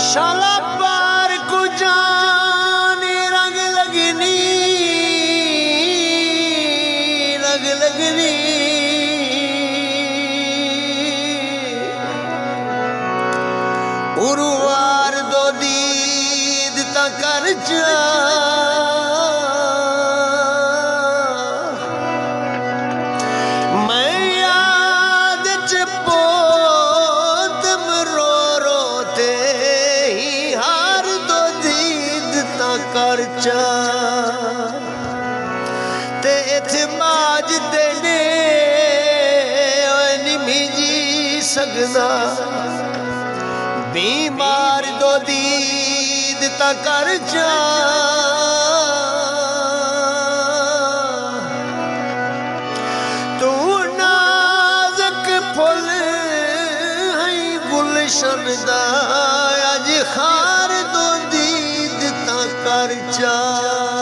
शाला पार को जाने रंग लगनी उरुवार दो दीद कर जा मैं याद च पोतम रो रो ते ही हार दो दीद कर जा ते इथे माज देने निमी सकदा बीमार दो दीद कर जा तू नाज़क फुल है गुलशन दा अज खार दो दीद कर जा।